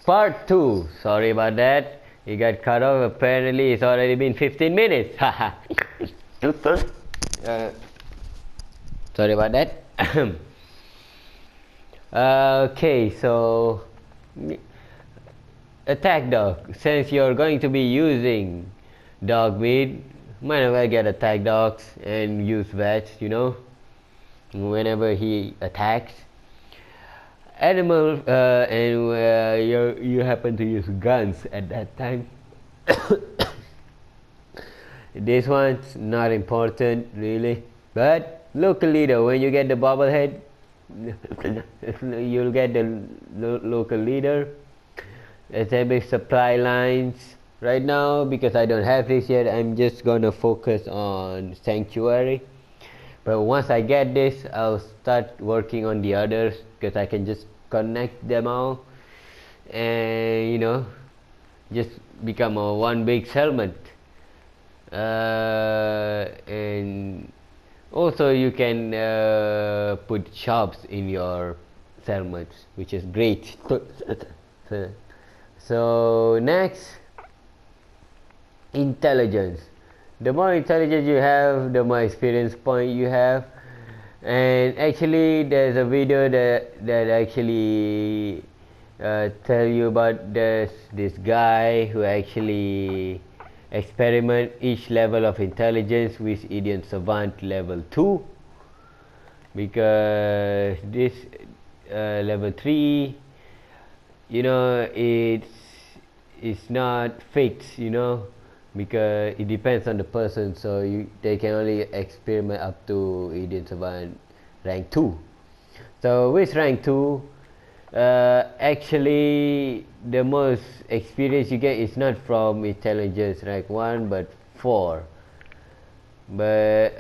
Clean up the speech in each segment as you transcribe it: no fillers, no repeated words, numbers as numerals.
Part 2. Sorry about that. It got cut off. Apparently, it's already been 15 minutes. Sorry about that. Okay, so attack dog. Since you're going to be using dog meat, might as well get attack dogs and use vets, whenever he attacks. Animal, and you happen to use guns at that time. This one's not important really, but local leader, when you get the bobblehead, you'll get the local leader. Establish supply lines. Right now, because I don't have this yet, I'm just gonna focus on sanctuary. But once I get this, I'll start working on the others, because I can just connect them all and just become a one big settlement. And also you can put shops in your settlements, which is great. So next, intelligence. The more intelligence you have, the more experience point you have. And actually, there's a video that actually tell you about this guy who actually experiment each level of intelligence with Idiot Savant level 2, because this level 3, it's not fixed, because it depends on the person, so they can only experiment up to Idiot Savant rank 2. So with rank 2, actually the most experience you get is not from intelligence rank 1 but 4, but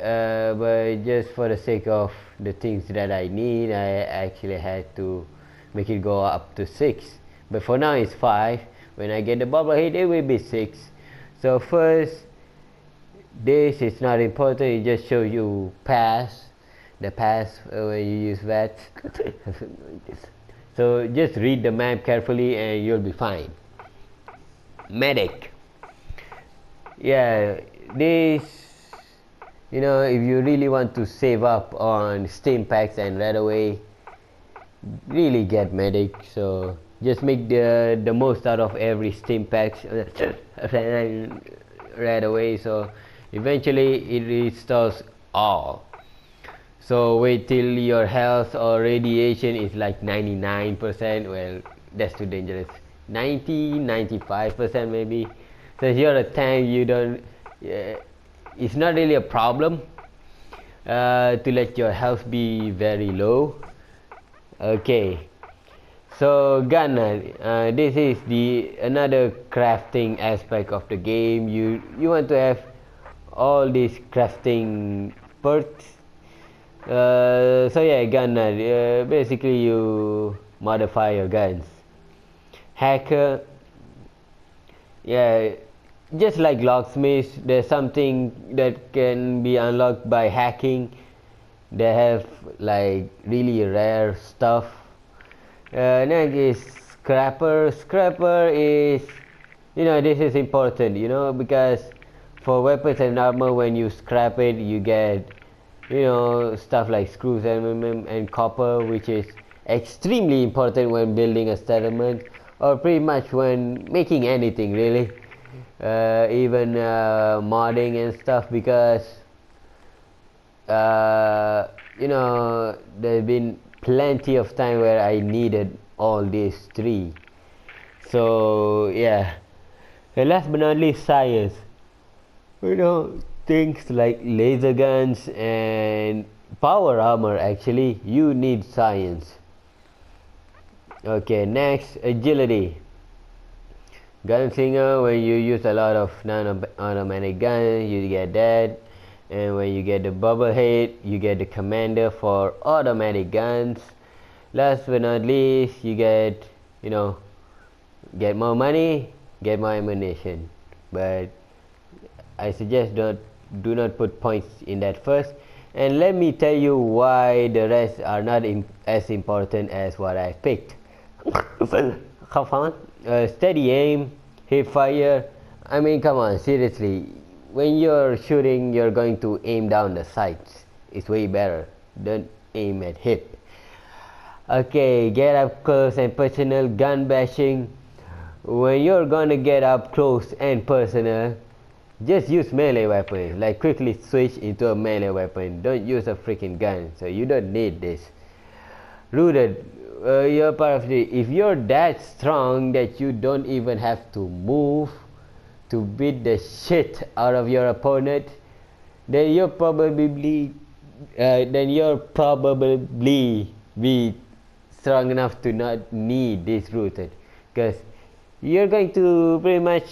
just for the sake of the things that I need, I actually had to make it go up to 6, but for now it's 5. When I get the bobblehead, it will be 6. So first, this is not important, it just shows you the pass when you use that. So just read the map carefully and you'll be fine. Medic. Yeah, this, if you really want to save up on Steam packs and right away, really get medic. So just make the most out of every Steam packs right away, so eventually it restores all. So wait till your health or radiation is like 99%. Well, that's too dangerous. 95% maybe. So if you're a tank, you don't it's not really a problem to let your health be very low. Okay, so gunner, this is another crafting aspect of the game. You want to have all these crafting perks. So yeah, gunner, basically you modify your guns. Hacker, yeah, just like locksmiths, there's something that can be unlocked by hacking. They have like really rare stuff. Next is scrapper. Scrapper is, this is important, because for weapons and armor, when you scrap it, you get, stuff like screws, aluminum, and copper, which is extremely important when building a settlement, or pretty much when making anything really, even modding and stuff, because there's been plenty of time where I needed all these three. So yeah, and last but not least, science. Things like laser guns and power armor, actually you need science. Okay, next, agility. Gunslinger, when you use a lot of non-automatic guns, you get that. And when you get the bubblehead, you get the commander for automatic guns. Last but not least, you get get more money, get more ammunition. But I suggest do not put points in that first. And let me tell you why the rest are not as important as what I picked. have fun. Steady aim, hip fire. I mean, come on, seriously. When you're shooting, you're going to aim down the sights. It's way better. Don't aim at hip. Okay, get up close and personal gun bashing. When you're gonna get up close and personal, just use melee weapons. Like quickly switch into a melee weapon. Don't use a freaking gun. So you don't need this. Rooted, you're part of the. If you're that strong that you don't even have to move to beat the shit out of your opponent, then you're probably be strong enough to not need this rooted, because you're going to pretty much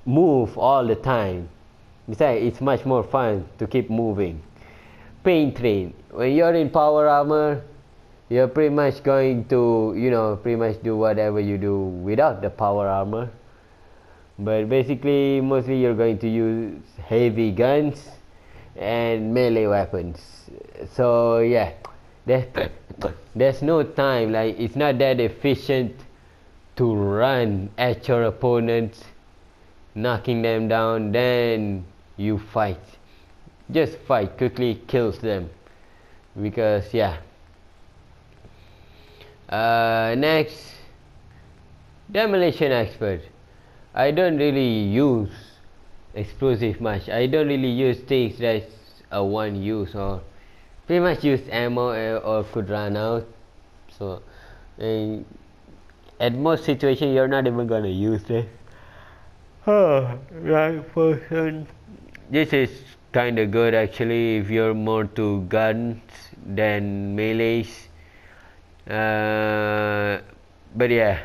move all the time. Besides, it's much more fun to keep moving. Pain train. When you're in power armor, you're pretty much going to, pretty much do whatever you do without the power armor. But basically, mostly you're going to use heavy guns and melee weapons. So yeah, there's no time. Like, it's not that efficient to run at your opponents, knocking them down, then you fight. Just fight, quickly kills them. Because yeah. Next, demolition expert. I don't really use explosive much. I don't really use things that's a one use, or pretty much use ammo or could run out. So at most situations you're not even gonna use this. Right person. This is kinda good actually if you're more to guns than melees. But yeah.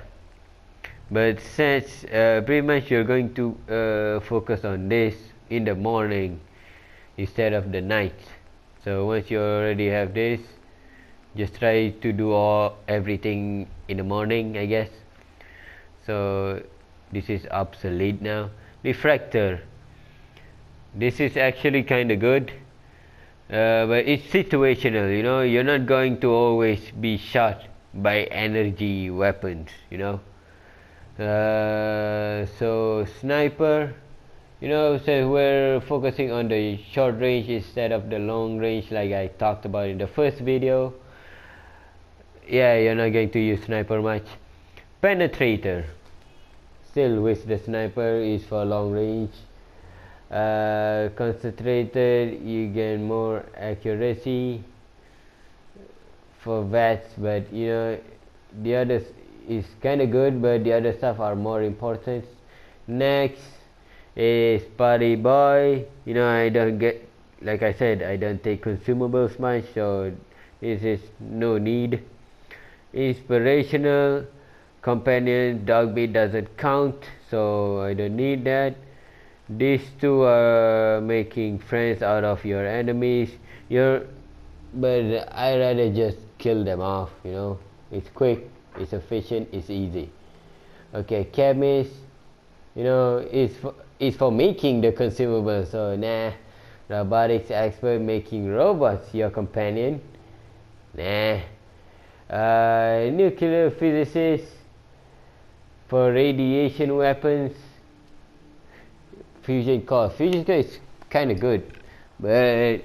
But since pretty much you're going to focus on this in the morning instead of the night. So once you already have this, just try to do everything in the morning, I guess. So this is obsolete now. Refractor. This is actually kind of good, but it's situational. You're not going to always be shot by energy weapons. So sniper, so we're focusing on the short range instead of the long range, like I talked about in the first video. Yeah, you're not going to use sniper much. Penetrator, still with the sniper, is for long range. Concentrated, you gain more accuracy for VATS, but the others is kind of good, but the other stuff are more important. Next is party boy. I don't get, like I said, I don't take consumables much, so this is no need. Inspirational companion, dogbeat doesn't count, so I don't need that. These two are making friends out of your enemies. But I rather just kill them off. It's quick, it's efficient, it's easy. Okay, chemist, it's for making the consumables. So nah. Robotics expert, making robots your companion. Nah. Nuclear physicist, for radiation weapons. Fusion core is kind of good, but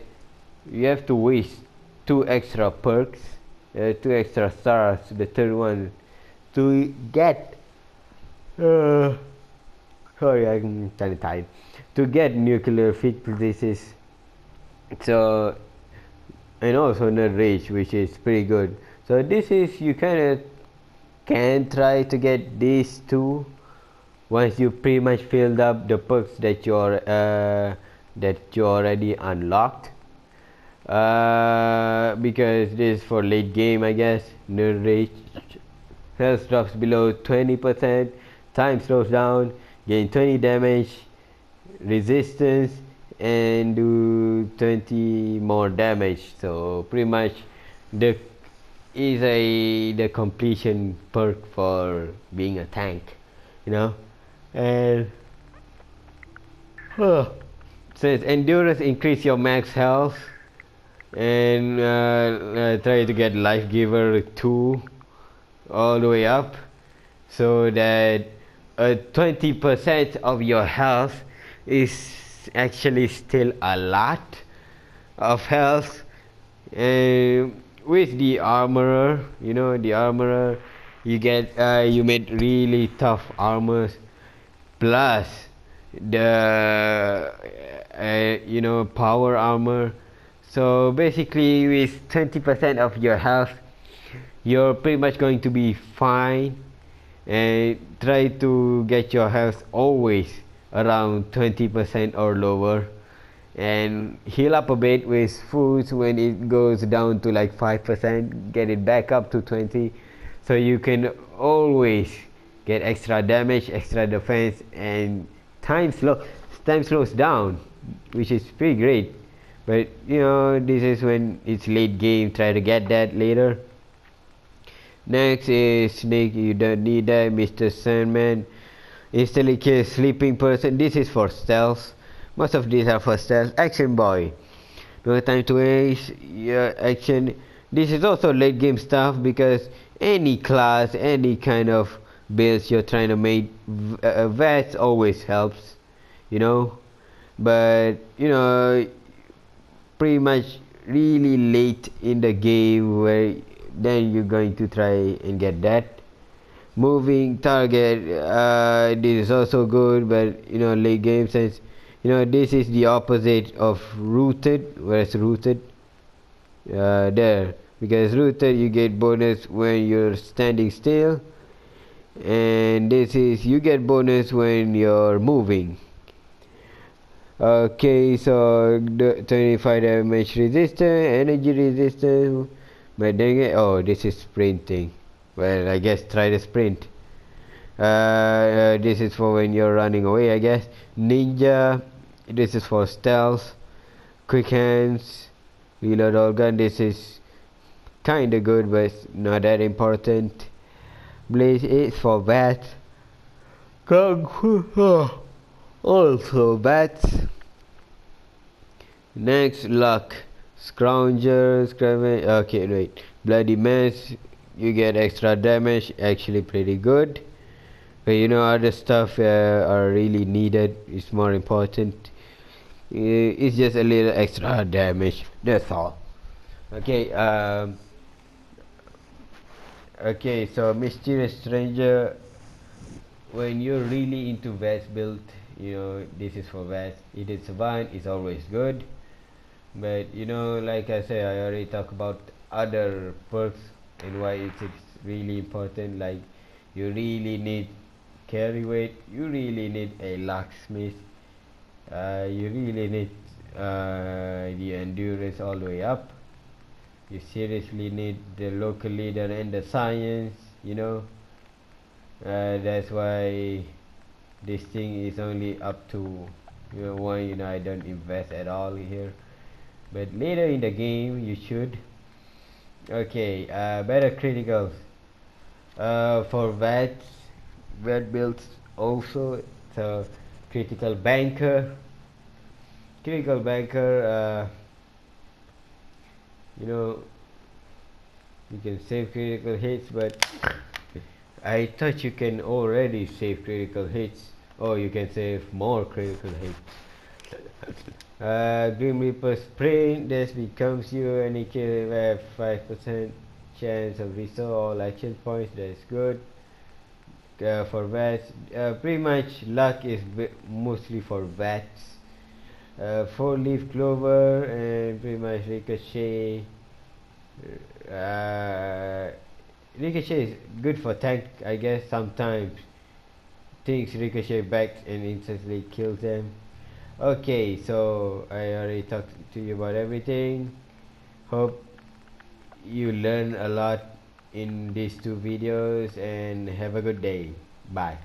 you have to waste 2 extra perks, 2 extra stars, the third one, to get sorry, I'm kind of tired, to get nuclear physicist. So, and also nerd rage, which is pretty good. So this is, you kind of can try to get these two once you pretty much filled up the perks that you already unlocked, because this is for late game, I guess. Nerd rage, health drops below 20%, time slows down, gain 20 damage, resistance, and do 20 more damage. So pretty much the completion perk for being a tank, and says endurance, increase your max health, and try to get life giver 2 all the way up. so that 20% of your health is actually still a lot of health. And with the armorer, the armorer, you made really tough armors, plus the power armor. So basically with 20% of your health, you're pretty much going to be fine. And try to get your health always around 20% or lower, and heal up a bit with foods. When it goes down to like 5%, get it back up to 20, so you can always get extra damage, extra defense, and time slows down, which is pretty great. But this is when it's late game. Try to get that later. Next is Snake. You don't need that. Mr. Sandman instantly kills sleeping person. This is for stealth. Most of these are for stealth. Action Boy, no time to waste. Your action. This is also late game stuff, because any class, any kind of builds you're trying to make, VATS always helps, but pretty much really late in the game, where then you're going to try and get that. Moving target, this is also good, but late game, since this is the opposite of rooted. Whereas rooted, there, because rooted you get bonus when you're standing still, and this is you get bonus when you're moving. Okay, so the 25 damage resistance, energy resistance, but then this is sprinting. Well, I guess try the sprint. This is for when you're running away, I guess. Ninja, this is for stealth. Quick hands, reload all gun. This is kinda good, but not that important. Blaze is for bats. Kung Fu also bats. Next, luck. Scrounger, okay, wait. Bloody mess. You get extra damage, actually pretty good. But other stuff are really needed. It's more important. It's just a little extra damage. That's all. Okay. Okay. So Mysterious Stranger. When you're really into VATS build, this is for VATS. It is fine. It's always good. But like I said, I already talked about other perks and why it's really important. Like, you really need carry weight, you really need a locksmith, you really need the endurance all the way up, you seriously need the local leader and the science. That's why this thing is only up to one. I don't invest at all here, but later in the game you should. Okay, better criticals for VAT builds also. So critical banker, you can save critical hits, but I thought you can already save critical hits. Oh, you can save more critical hits. Grim Reaper Sprint, this becomes you any kill have 5% chance of restore all action points. That's good. For VATS, pretty much luck is mostly for VATS. 4-leaf clover and pretty much ricochet. Ricochet is good for tank, I guess. Sometimes things ricochet back and instantly kills them. Okay, so I already talked to you about everything. Hope you learn a lot in these two videos, and have a good day. Bye.